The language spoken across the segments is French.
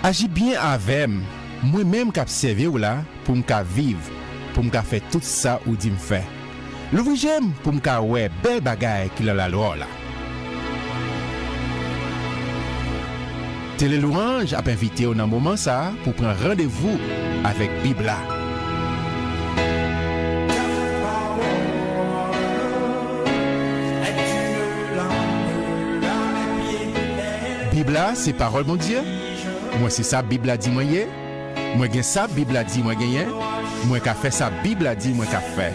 Agis bien avec moi-même qui observe ou là pour me vivre, pour me faire tout ça ou dit me faire. L'ouvrir j'aime pour me ouais belle bagaille qu'il a la loi là. Télé Louange a invité au moment ça pour prendre rendez-vous avec Bibla. Bibla, c'est parole mon Dieu. Moi c'est ça Bible a dit moi yé. Moi gen ça Bible a dit moi gagné. Moi qu'a fait ça Bible a dit moi qu'a fait.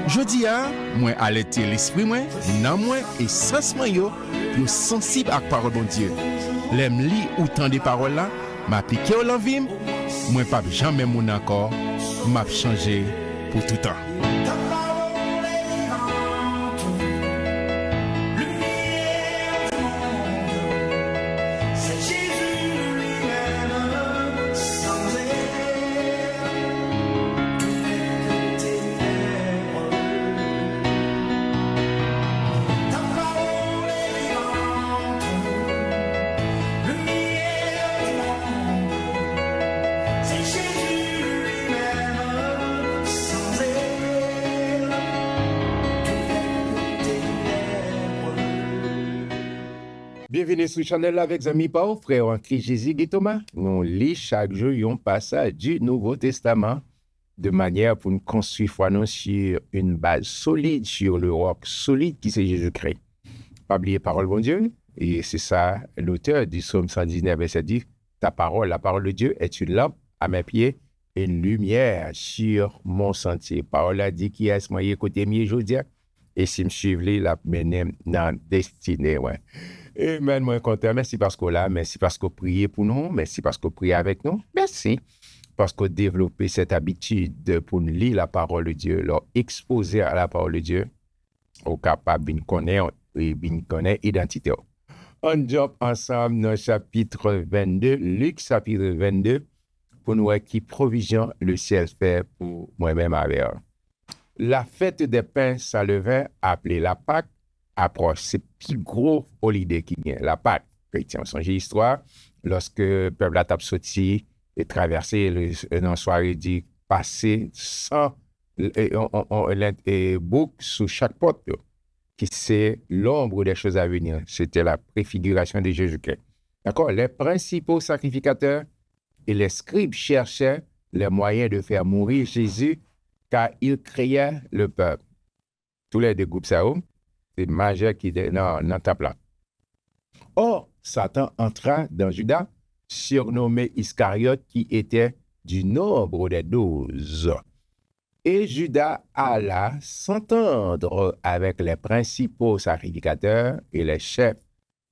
Je dis à moi alerter l'esprit moi, nan moi et sens moi yo sensible à parole mon Dieu. L'aime li ou tant de paroles là, m'appliquer au l'envie, moi pas jamais mon encore, m'a changé pour tout temps. Bienvenue sur le channel avec amis Paul, frère en Christ Jésus et Thomas. Nous lisons chaque jour un passage du Nouveau Testament de manière pour nous construire foi nous sur une base solide, sur le roc solide qui c'est Jésus-Christ. Pas oublier parole de Dieu, et c'est ça l'auteur du psaume 119, verset 10, ta parole, la parole de Dieu est une lampe à mes pieds et une lumière sur mon sentier. Parole a dit qui est moi côté mieux aujourd'hui, et si me suivre la mener dans destinée, ouais. Amen, moi content. Merci parce que là, merci parce que vous priez pour nous, merci parce que vous priez avec nous, merci parce que vous développez cette habitude pour nous lire la parole de Dieu, leur exposer à la parole de Dieu, au capable de connaître et de connaître l'identité. On jump ensemble dans le chapitre 22, Luc chapitre 22, pour nous voir qui provision le ciel fait pour moi-même avec eux. La fête des pains sans levain, appelée la Pâque, approche. C'est plus gros holiday qui vient, la Pâque. Chrétien, songe l'histoire, lorsque le peuple a sorti et traversé une soirée dit passer sans bouc sous chaque porte, qui c'est l'ombre des choses à venir. C'était la préfiguration de Jésus-Christ. D'accord? Les principaux sacrificateurs et les scribes cherchaient les moyens de faire mourir Jésus car ils créaient le peuple. Tous les deux groupes, ça, c'est majeur qui est dans le temple. Or, Satan entra dans Judas, surnommé Iscariote, qui était du nombre des 12. Et Judas alla s'entendre avec les principaux sacrificateurs et les chefs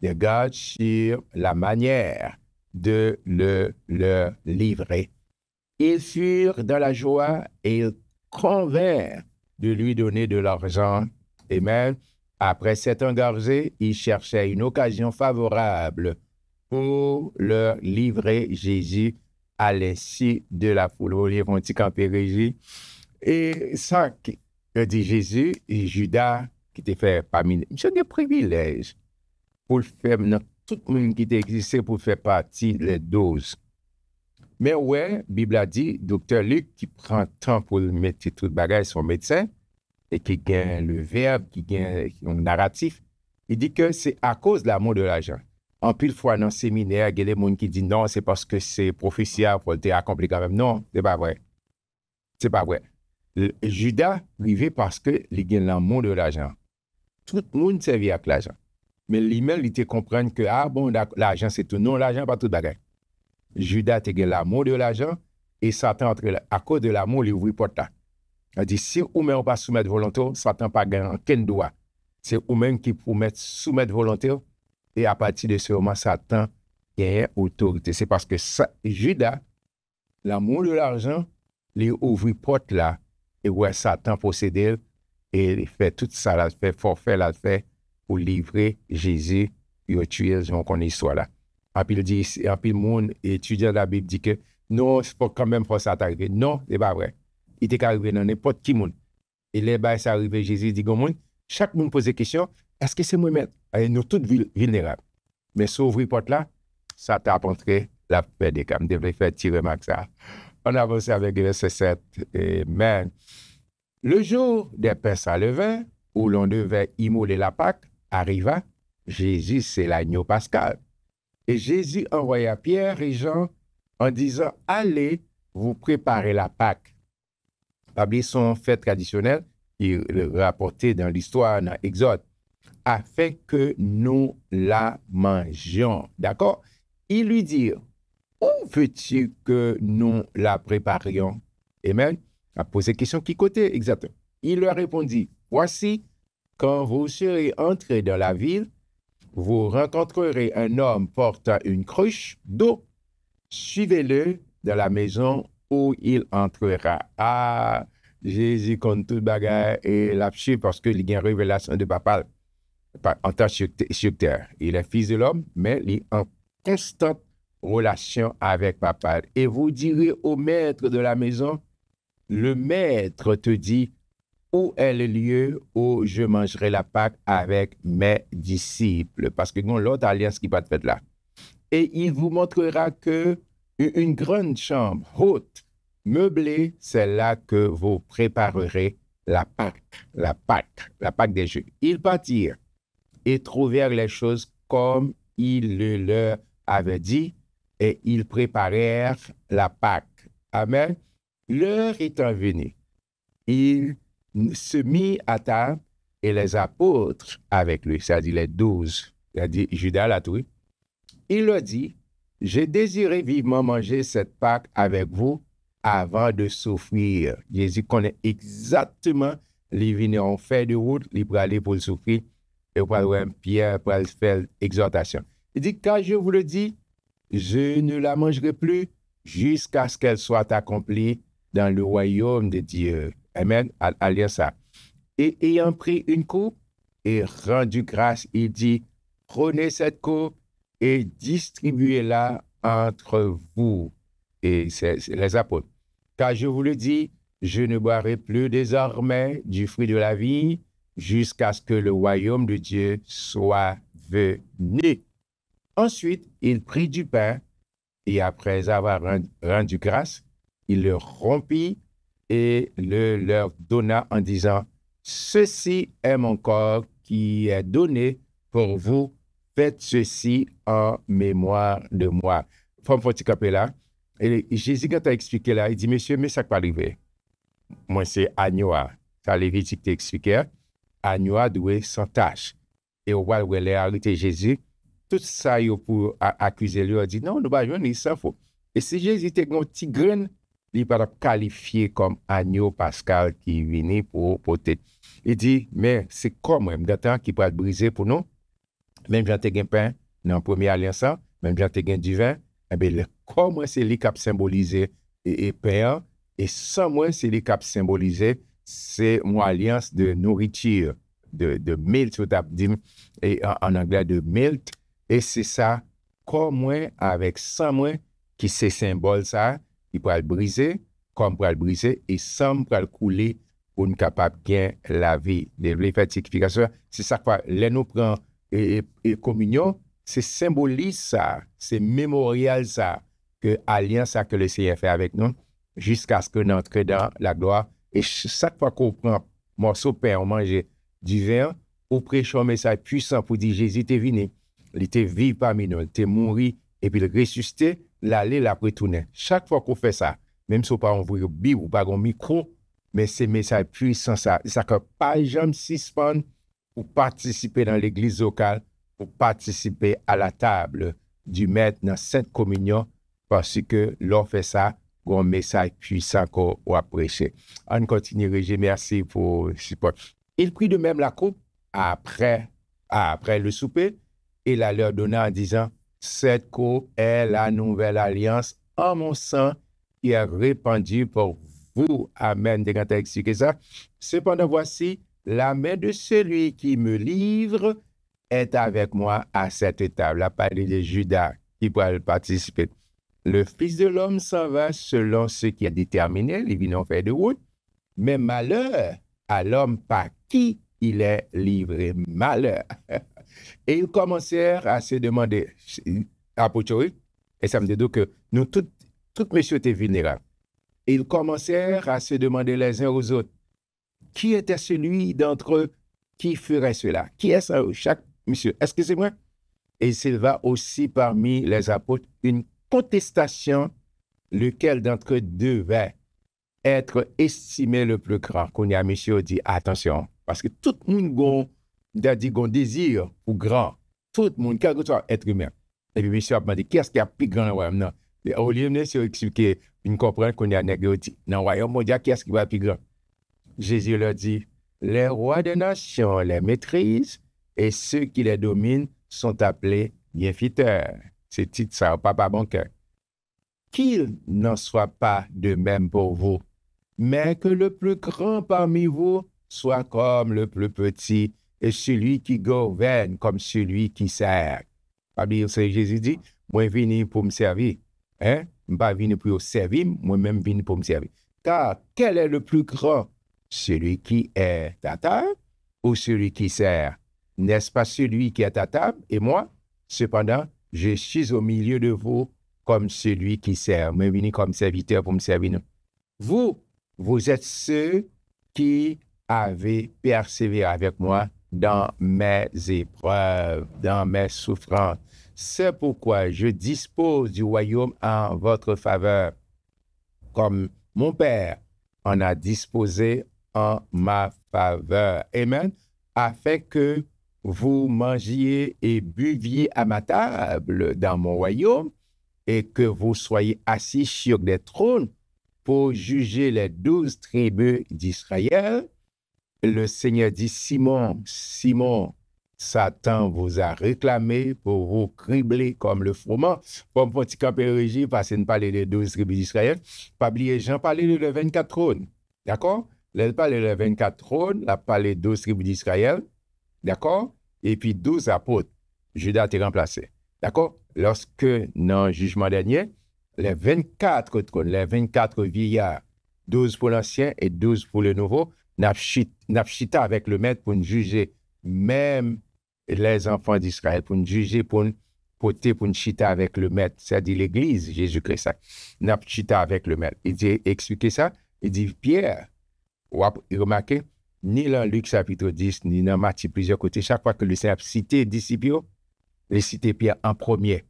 de garde sur la manière de le livrer. Ils furent dans la joie et ils convinrent de lui donner de l'argent. Et même, après s'être engagé, ils cherchaient une occasion favorable pour leur livrer Jésus à l'insu de la foule. Ils vont camper Jésus. Et ça, que dit Jésus, et Judas, qui était fait parmi nous, c'est des privilèges pour le faire, tout le monde qui existait pour faire partie des 12. Mais ouais, la Bible a dit, docteur Luc, qui prend temps pour mettre tout le bagage son médecin, et qui gagne le verbe, qui gagne un narratif, il dit que c'est à cause de l'amour de l'argent. En pile fois dans le séminaire, il y a des gens qui disent non, c'est parce que c'est prophétial pour le accompli quand même. Non, c'est pas vrai. C'est pas vrai. Judas arrivait parce qu'il gagne l'amour de l'argent. Tout le monde servait avec l'argent. Mais lui-même, il était comprendre que, ah bon, l'argent c'est tout. Non, l'argent pas tout bagage. Judas a gagné l'amour de l'argent et Satan, à cause de l'amour, il ouvre porte là. Il dit, si ou-même pas soumettre volonté, Satan pas gagné aucun droit. C'est ou-même qui pour soumettre volonté et à partir de ce moment, Satan gagne autorité. C'est parce que Judas, l'amour de l'argent, il ouvre porte là et ouais, Satan possède et il fait tout ça, là, fait forfait, là, fait pour livrer Jésus et tuer, on connaît l'histoire là. Et puis il dit, et puis le monde étudiant la Bible dit que non, c'est pas quand même pour ça t'arriver. Non, c'est pas vrai. Il était arrivé dans n'importe qui monde. Et les bas ça arrivé, Jésus dit monde, chaque monde pose des questions, est-ce que c'est moi maître? Nous tous vulnérables. Mais s'ouvrir porte là, ça t'a rentré la paix des camps. Je devrais faire tirer Max ça. On avance avec le verset 7. Amen. Le jour des pains sans levain, où l'on devait immoler la Pâque, arriva. Jésus, c'est l'agneau pascal. Et Jésus envoya Pierre et Jean en disant, allez, vous préparez la Pâque. Parmi son fait traditionnel, il rapporté dans l'histoire, dans Exode, afin que nous la mangions. D'accord? Ils lui dirent, où veux-tu que nous la préparions? Amen. A posé question qui côté exactement. Il leur répondit, voici, quand vous serez entrés dans la ville, vous rencontrerez un homme portant une cruche d'eau. Suivez-le dans la maison où il entrera. Ah, Jésus compte tout bagaille et là-dessus parce qu'il y a une révélation de papa en tant que sur terre. Il est fils de l'homme, mais il est en constante relation avec papa. Et vous direz au maître de la maison, le maître te dit, où est le lieu où je mangerai la Pâque avec mes disciples? Parce que l'autre alliance qui va être faite là. Et il vous montrera que une grande chambre haute, meublée, c'est là que vous préparerez la Pâque, la Pâque des Juifs. Ils partirent et trouvèrent les choses comme il le leur avait dit, et ils préparèrent la Pâque. Amen. L'heure étant venue, il se mit à table et les apôtres avec lui, c'est-à-dire les 12, c'est-à-dire Judas l'a trouvé. Il leur dit, j'ai désiré vivement manger cette Pâque avec vous avant de souffrir. Jésus connaît exactement les vignerons fait de route, les pour aller pour le souffrir, et pour Pierre pour faire l'exhortation. Il dit, car je vous le dis, je ne la mangerai plus jusqu'à ce qu'elle soit accomplie dans le royaume de Dieu. Amen. À lire ça. Et ayant pris une coupe et rendu grâce, il dit, prenez cette coupe et distribuez-la entre vous. Et c'est les apôtres. Car je vous le dis, je ne boirai plus désormais du fruit de la vie jusqu'à ce que le royaume de Dieu soit venu. Ensuite, il prit du pain et après avoir rendu grâce, il le rompit et le leur donna en disant, ceci est mon corps qui est donné pour vous, faites ceci en mémoire de moi. Faut me faire camper là. Et Jésus, quand a expliqué là, il dit, monsieur, mais ça peut arriver. Moi, c'est Agnoa. Ça, Lévitique t'a expliqué. Agnoa doit sans tâche. Et au moment où elle a arrêté Jésus, tout ça, pour accuser lui, il dit, non, nous ne pouvons pas ça faux. Et si Jésus était un petit grain, il n'est pas qualifié comme agneau pascal qui vient pour porter. Il dit, mais c'est comme même, temps qui peut être brisé pour nous. Même quand tu as un pain dans la première alliance, même quand tu as du vin, eh bien, comme c'est les cap symbolisé et pain, et sans moi, c'est les cap symbolisé, c'est mon alliance de nourriture, de malt, et en anglais de malt, et c'est ça, comme moi, avec sans moi, qui c'est symbole ça, il peut le briser, comme pour le briser, et sans pour le couler pour nous capable bien la vie. Les certifications, c'est ça quoi, les nous prend et communion, c'est symbolise ça, c'est mémorial ça, que alliance ça que le Seigneur fait avec nous, jusqu'à ce que nous entrions dans la gloire. Et chaque fois qu'on prend morceau de pain, on mange du vin, on prêche un message puissant pour dire Jésus est venu, il était vivant parmi nous, il était mort, et puis il ressuscité, l'aller, la retourner. Chaque fois qu'on fait ça, même si on pas envoyer Bible ou pas un micro, mais c'est message puissant ça. Ça que pas jamais suspendre pour participer dans l'église locale, pour participer à la table du maître dans Sainte Communion, parce que l'on fait ça, un message puissant qu'on a prêché. On continue, Régé, merci pour le support. Il prit de même la coupe après le souper et la leur donna en disant, cette coupe est la nouvelle alliance en mon sang qui est répandue pour vous. Amen. Quand tu as expliqué ça. Cependant, voici, la main de celui qui me livre est avec moi à cette table. La parole de Judas qui pourra participer. Le Fils de l'homme s'en va selon ce qui est déterminé, les vignerons fait de route, mais malheur à l'homme par qui il est livré. Malheur. Et ils commencèrent à se demander, apôtres, Et ça me dit donc que nous, tout monsieur était vulnérable. Et ils commencèrent à se demander les uns aux autres, qui était celui d'entre eux qui ferait cela? Qui est ça? Chaque monsieur, est-ce que c'est moi? Et il s'éleva aussi parmi les apôtres une contestation, lequel d'entre eux devait être estimé le plus grand. Qu'on y a monsieur dit, attention, parce que tout le monde a dit qu'on désire ou grand. Tout le monde, quel que soit être humain. Et puis monsieur a demandé, qui est-ce qui a plus grand dans le royaume? Non. Au lieu de monsieur expliquer, nous comprenons qu'on y a négocié. Dans le royaume mondial, qui est-ce qui va plus grand? Jésus leur dit, les rois des nations les maîtrisent et ceux qui les dominent sont appelés bienfaiteurs. C'est titre ça, papa bon cœur. Qu'il n'en soit pas de même pour vous, mais que le plus grand parmi vous soit comme le plus petit et celui qui gouverne comme celui qui sert. C'est Jésus dit, moi je venu pour me servir. Hein? Je ne pas venu pour servir, moi-même venu pour me servir. Car quel est le plus grand? Celui qui est à table ou celui qui sert? N'est-ce pas celui qui est à table et moi? Cependant, je suis au milieu de vous comme celui qui sert. Moi, je venu comme serviteur pour me servir. Vous êtes ceux qui avez persévéré avec moi dans mes épreuves, dans mes souffrances. C'est pourquoi je dispose du royaume en votre faveur, comme mon Père en a disposé en ma faveur. Amen. Afin que vous mangiez et buviez à ma table dans mon royaume et que vous soyez assis sur des trônes pour juger les 12 tribus d'Israël. Le Seigneur dit, Simon, Simon, Satan vous a réclamé pour vous cribler comme le froment. Comme petit campé régime, parce qu'il parlait des 12 tribus d'Israël. Pas oublier, Jean parlait de 24 trônes. D'accord? Il parlait de 24 trônes, il a parlé de 12 tribus d'Israël. D'accord? Et puis 12 apôtres. Judas a été remplacé. D'accord? Lorsque, dans le jugement dernier, les 24 trônes, les 24 vieillards, 12 pour l'ancien et 12 pour le nouveau, n'a chita avec le maître pour nous juger même les enfants d'Israël, pour nous juger, pour nous chita avec le maître, c'est-à-dire l'Église, Jésus-Christ, n'a chita avec le maître. Il dit, expliquez ça, il dit, Pierre, remarquez, ni dans Luc chapitre 10, ni dans Matthieu plusieurs côtés, chaque fois que le Seigneur citait disciples, il citait Pierre en premier,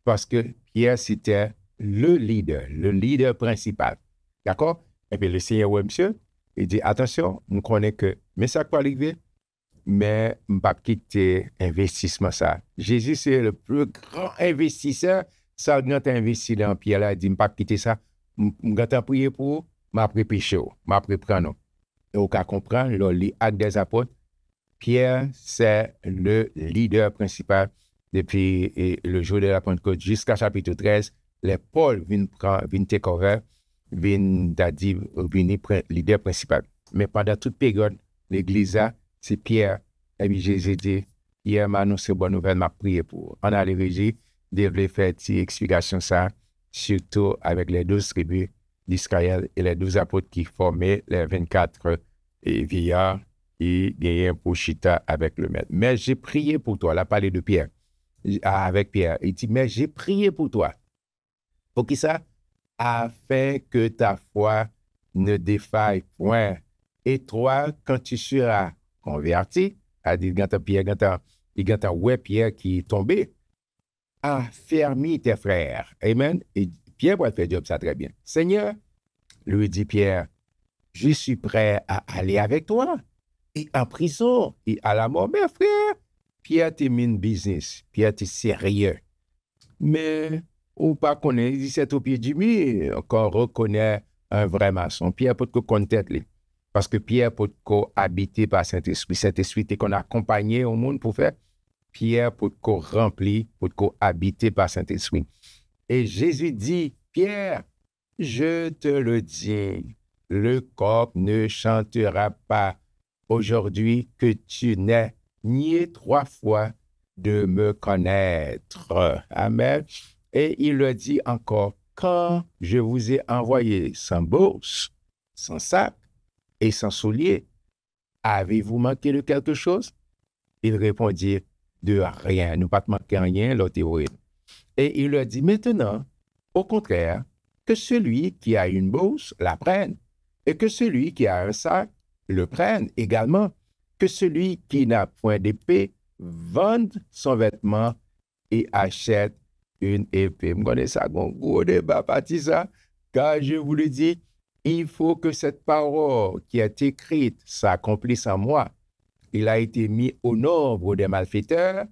parce que Pierre c'était le leader principal. D'accord? Et puis le Seigneur, ouais, monsieur, il dit, attention, on connaît que, mais ça peut arriver, mais je ne vais pas quitter l'investissement ça. Jésus, c'est le plus grand investisseur. Ça, quand tu investis dans Pierre, là, il dit, je ne vais pas quitter ça. Je vais prier pour, je vais pécher, je vais prendre. Et on peut comprendre, les actes des apôtres, Pierre, c'est le leader principal depuis le jour de la Pentecôte jusqu'à chapitre 13. Les Paul viennent take over, viennent leader principal. Mais pendant toute période, l'Église, c'est Pierre. Et puis Jésus dit, Pierre m'a annoncé bonne nouvelle, m'a prié pour. On a les régies, devait faire une explication ça, surtout avec les 12 tribus d'Israël et les 12 apôtres qui formaient les 24 vieillards qui gagnaient pour chita avec le maître. Mais j'ai prié pour toi. Là, parlé de Pierre, avec Pierre. Il dit, mais j'ai prié pour toi. Pour qui ça? Afin que ta foi ne défaille point. Et toi, quand tu seras converti, a dit Pierre, Pierre qui est tombé, affermis tes frères. Amen. Et Pierre va faire job ça très bien. Seigneur, lui dit Pierre, je suis prêt à aller avec toi. Et en prison, et à la mort. Mais frère, Pierre t'es mis business. Pierre t'es sérieux. Mais, ou pas connaître, il dit c'est au pied du mur qu'on reconnaît un vrai maçon. Pierre peut te connaître. Parce que Pierre peut habiter par Saint-Esprit. Saint-Esprit qu'on a accompagné au monde pour faire. Pierre peut remplir, peut habiter par Saint-Esprit. Et Jésus dit, Pierre, je te le dis, le coq ne chantera pas aujourd'hui que tu n'aies nié 3 fois de me connaître. Amen. Et il le dit encore, quand je vous ai envoyé sans bourse, sans sac, et sans soulier, avez-vous manqué de quelque chose? Il répondit, de rien. Nous pas manqué rien, l'autre théorie. Et il leur dit, maintenant, au contraire, que celui qui a une bourse la prenne, et que celui qui a un sac le prenne également, que celui qui n'a point d'épée vende son vêtement et achète une épée. Vous connaissez ça, gros débat, parti ça, car je vous le dis, il faut que cette parole qui est écrite s'accomplisse en moi. Il a été mis au nombre des malfaiteurs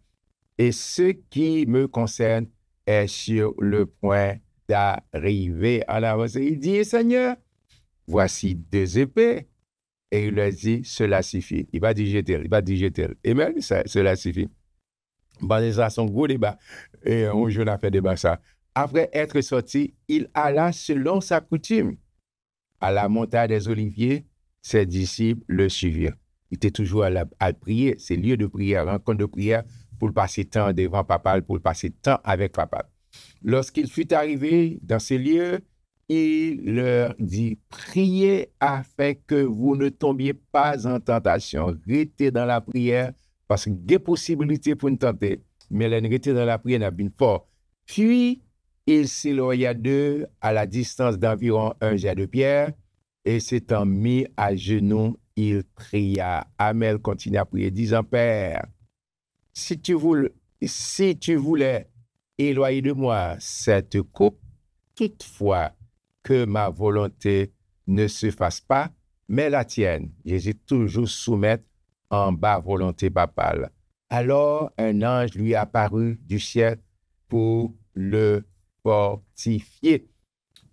et ce qui me concerne est sur le point d'arriver à l'avancée. Il dit, Seigneur, voici 2 épées. Et il leur dit, cela suffit. Il va dire, jeter. Et même, cela suffit. Bon, ça, son gros débat. Et un jour, on a fait débat ça. Après être sorti, il alla selon sa coutume à la montagne des Oliviers. Ses disciples le suivirent. Il était toujours à prier. C'est lieu de prière, rencontre de prière pour passer temps devant papa, pour passer temps avec papa. Lorsqu'il fut arrivé dans ces lieux, il leur dit, priez afin que vous ne tombiez pas en tentation. Restez dans la prière parce qu'il y a des possibilités pour nous tenter. Mais restez dans la prière n'a bien fort. Puis, il s'éloigna d'eux à la distance d'environ 1 jet de pierre et s'étant mis à genoux, il pria. Amel continue à prier, disant, Père, si tu voulais éloigner de moi cette coupe, toutefois, que ma volonté ne se fasse pas, mais la tienne. Jésus toujours soumettre en bas volonté papale. Alors un ange lui apparut du ciel pour le fortifier.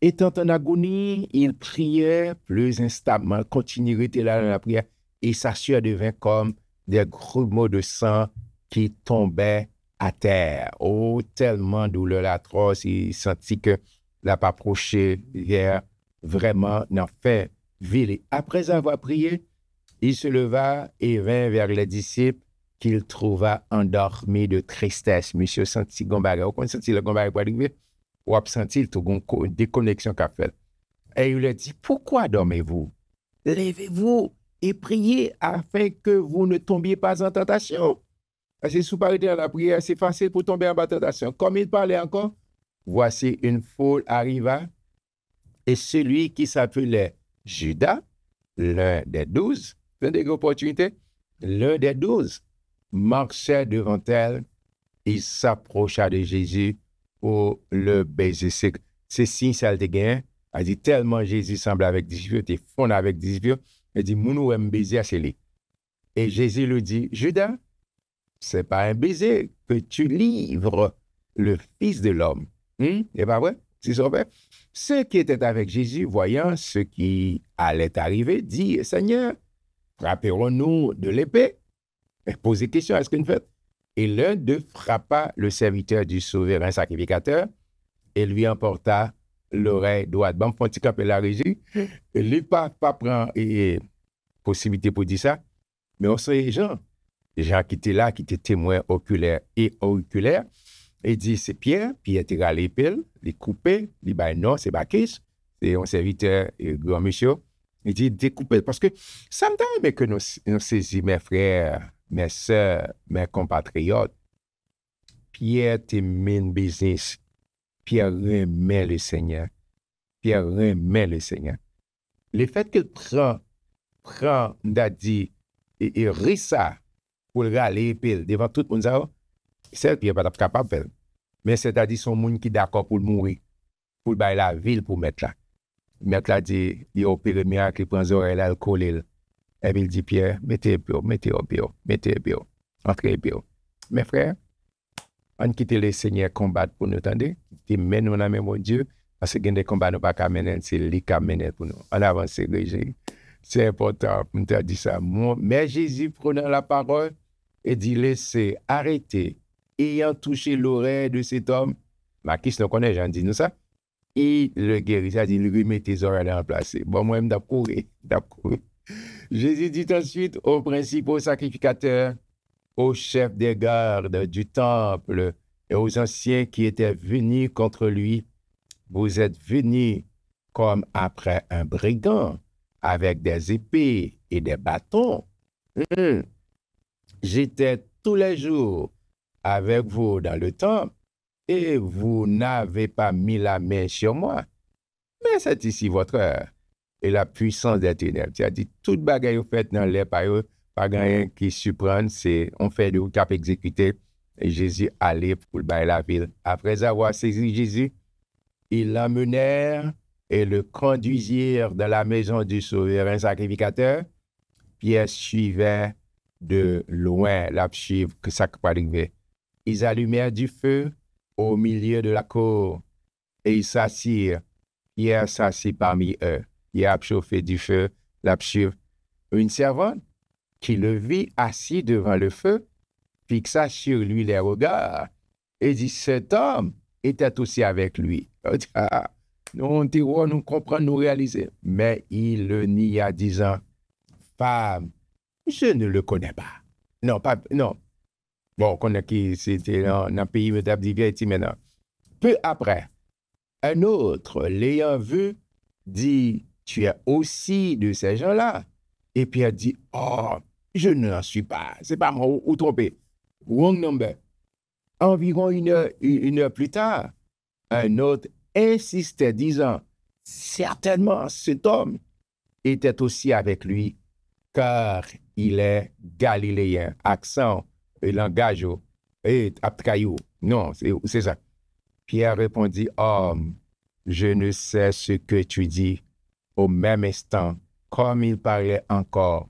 Étant en agonie, il priait plus instamment, continuait là dans la prière, et sa sueur devint comme des grumeaux de sang qui tombaient à terre. Oh, tellement douleur atroce, il sentit que l'a pas approché hier, vraiment n'en fait ville. Après avoir prié, il se leva et vint vers les disciples qu'il trouva endormis de tristesse. Monsieur senti Gombare, on senti le Gombare pour arriver, ou a senti tout une déconnexion qu'a fait. Et il lui a dit, pourquoi dormez-vous? Levez-vous et priez afin que vous ne tombiez pas en tentation. Parce que si vous parlez dans la prière, c'est facile pour tomber en tentation. Comme il parlait encore, voici une foule arriva, et celui qui s'appelait Judas, l'un des 12, c'est une opportunité, l'un des 12 marchait devant elle, il s'approcha de Jésus pour le baiser. C'est signe ça le gain. Elle dit tellement Jésus semble avec des yeux, t'es fond avec des yeux. Elle dit mounou aime baiser à lui. Et Jésus lui dit Judas, c'est pas un baiser que tu livres le Fils de l'homme. C'est pas vrai? C'est ça fait. Ceux qui étaient avec Jésus, voyant ce qui allait arriver, dit Seigneur, frapperons-nous de l'épée? Posez question à ce qu'on fait. Et l'un d'eux frappa le serviteur du souverain sacrificateur et lui emporta l'oreille droite. Bon, faut camper la régie. Lui pas prendre possibilité pour dire ça, mais on sait les gens qui étaient là, qui étaient témoins oculaires et auriculaires, et dit c'est Pierre était à l'épée, il coupé, il dit ben non, c'est Bacchus, c'est un serviteur et grand monsieur. Il dit découpé parce que ça me donne que nous saisissons mes frères, mes sœurs, mes compatriotes. Pierre termine business. Pierre remet le Seigneur. Pierre remet le Seigneur. Le fait qu'il prend d'adi et rissa pour le râler devant tout le monde, c'est Pierre pas capable de faire. Mais c'est-à-dire son monde qui est d'accord pour mourir, pour le bailler la ville pour mettre là. Mettre là dit, il opère miracle, il prend les oreilles là, il colle. Et puis il dit Pierre, mettez au pire, entrez pire. Mes frères, on quitte le Seigneur combattre pour nous tendre, il mène nous dans mon Dieu, parce que des combats nous pas qu'à mener, c'est lui qui mène pour nous. On avance, c'est important pour nous dire ça. Mais Jésus prenant la parole et dit laissez, arrêtez, ayant touché l'oreille de cet homme, Marquis nous connaît, j'en dis nous ça, et le guérit, ça dit il remet tes oreilles en place. Bon, moi, je vais courir. Jésus dit ensuite aux principaux sacrificateurs, aux chefs des gardes du temple et aux anciens qui étaient venus contre lui, vous êtes venus comme après un brigand, avec des épées et des bâtons. J'étais tous les jours avec vous dans le temple, et vous n'avez pas mis la main sur moi. Mais c'est ici votre heure et la puissance des ténèbres. Tu as dit, toute bagaille faite dans les pas rien qui surprend, c'est on fait de cap exécuté. Et Jésus allait pour le bail la ville. Après avoir saisi Jésus, ils l'emmenèrent et le conduisirent dans la maison du souverain sacrificateur. Pierre suivait de loin la suivre que ça peut arriver. Ils allumèrent du feu au milieu de la cour et ils s'assirent. Pierre s'assit parmi eux. Il a chauffé du feu, la suivre. Une servante qui le vit assis devant le feu fixa sur lui les regards et dit, cet homme était aussi avec lui. Nous comprenons, nous réaliser. Mais il le nia disant, femme, je ne le connais pas. Non. Bon, on connaît qui c'était dans le pays de David maintenant. Peu après, un autre, l'ayant vu, dit, tu es aussi de ces gens-là. Et Pierre dit, oh, je n'en suis pas. C'est pas moi ou trompé. Wrong number. Environ une heure plus tard, un autre insistait, disant, certainement cet homme était aussi avec lui, car il est galiléen. Accent, et langage, et aptraillou. Non, c'est ça. Pierre répondit, homme, je ne sais ce que tu dis. Au même instant, comme il parlait encore,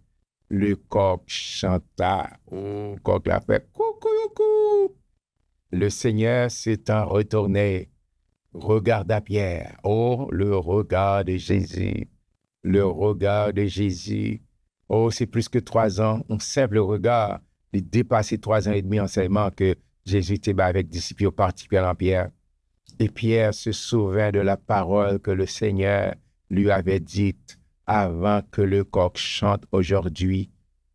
le coq chanta. Oh, coq l'a fait. Coucou. Le Seigneur s'étant retourné, regarda Pierre. Oh, le regard de Jésus. Le regard de Jésus. Oh, c'est plus que 3 ans. Un simple regard. Il dépassait 3 ans et demi enseignement que Jésus était avec disciples particulièrement Pierre. Et Pierre se souvint de la parole que le Seigneur lui avait dite avant que le coq chante aujourd'hui.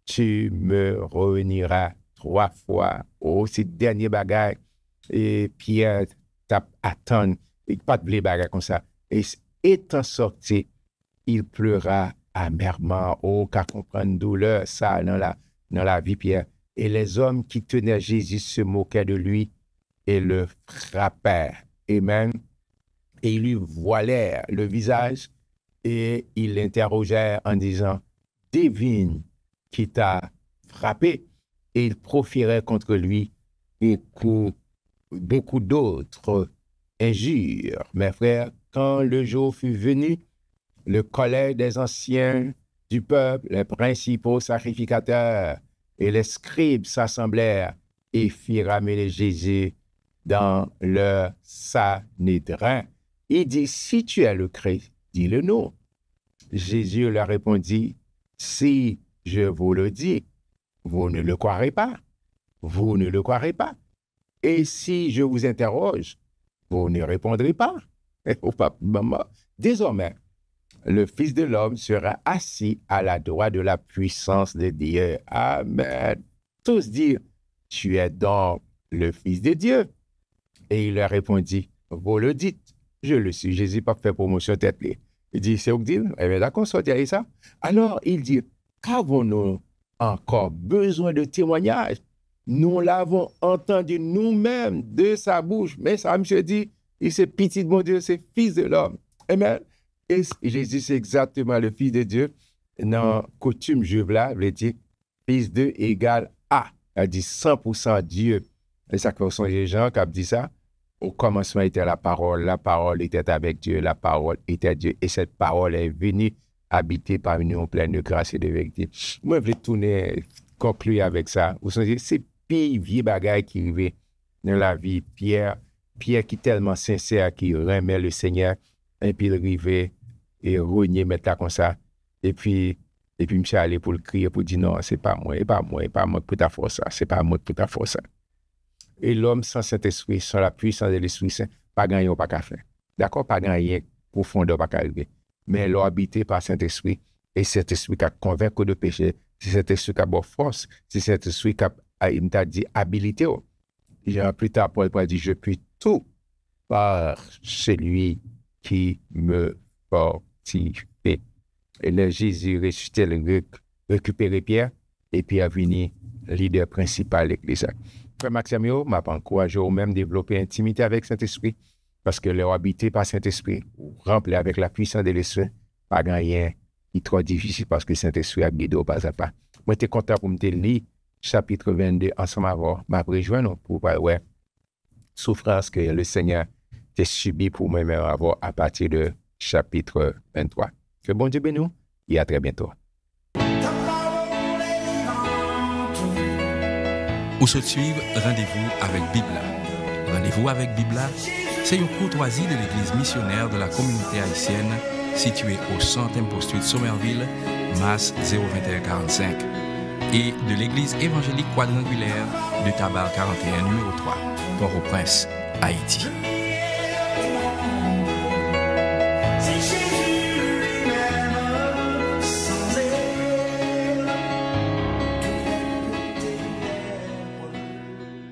Tu me réuniras 3 fois. Oh, c'est dernier bagage. Et Pierre t'a attendu. Il pas de blé bagage comme ça. Et étant sorti, il pleura amèrement. Oh, qu'à comprendre douleur, ça, dans la vie, Pierre. Et les hommes qui tenaient Jésus se moquaient de lui et le frappèrent. Amen. Et ils lui voilèrent le visage et ils l'interrogèrent en disant, devine qui t'a frappé. Et ils proféraient contre lui beaucoup d'autres injures. Mes frères, quand le jour fut venu, le collège des anciens du peuple, les principaux sacrificateurs et les scribes s'assemblèrent et firent ramener Jésus dans leur Sanhédrin. Il dit, si tu es le Christ, dis-le nous. Jésus leur répondit, si je vous le dis, vous ne le croirez pas. Vous ne le croirez pas. Et si je vous interroge, vous ne répondrez pas. Désormais, le Fils de l'homme sera assis à la droite de la puissance de Dieu. Amen. Tous dirent, tu es donc le Fils de Dieu. Et il leur répondit, vous le dites, je le suis. Jésus pas fait promotion tête. Il dit, c'est où dit? Eh bien, d'accord, sortir ça. Alors, il dit, qu'avons-nous encore besoin de témoignages? Nous l'avons entendu nous-mêmes de sa bouche. Mais ça, monsieur dit, il c'est petit de mon Dieu, c'est Fils de l'homme. Amen. Et Jésus, c'est exactement le Fils de Dieu. Dans coutume juive là, il dit, Fils de égale A. Elle dit 100% Dieu. Et ça, ce sont les gens qui ont dit ça. Au commencement était la parole était avec Dieu, la parole était Dieu, et cette parole est venue habiter parmi nous en pleine de grâce et de vérité. Moi, je voulais conclure avec ça. Vous savez, c'est pire vieux bagaille qui arrive dans la vie. Pierre qui est tellement sincère, qui remet le Seigneur, et puis il arrive et rogner, mettre là comme ça, et puis monsieur allé pour le crier, pour dire non, c'est pas moi pour ta force ça, c'est pas moi pour ta force ça. Et l'homme sans Saint-Esprit, sans la puissance de l'Esprit Saint, pas gagné, pas qu'à faire. D'accord? Pas gagné, profondeur, pas qu'à arriver. Mais l'homme habité par Saint-Esprit, et Saint-Esprit qui a convaincu de péché, c'est Saint-Esprit qui a bonne force, c'est Saint-Esprit qui a dit habilité. Plus tard, Paul dit, je puis tout par celui qui me fortifie. Et là, Jésus ressuscité, récupéré Pierre, et puis a venu leader principal de l'Église. frère Maxime, je m'a encouragé au même développer intimité avec Saint-Esprit. Parce que leur habité par Saint-Esprit, ou rempli avec la puissance de l'Esprit, pas rien qui est trop difficile parce que Saint-Esprit a guidé au pas à pas. Moi, j'étais content pour me lire chapitre 22 ensemble avant, m'a rejoindre pour voir ouais, souffrance que le Seigneur a subi pour moi-même avoir à partir de chapitre 23. Que bon Dieu bénisse nous et à très bientôt. Pour se suivre, rendez-vous avec Bibla. Rendez-vous avec Bibla, c'est une courtoisie de l'Église missionnaire de la communauté haïtienne située au 100e poste Somerville, Masse 02145, et de l'Église évangélique quadrangulaire de Tabar 41 numéro 3, Port-au-Prince, Haïti.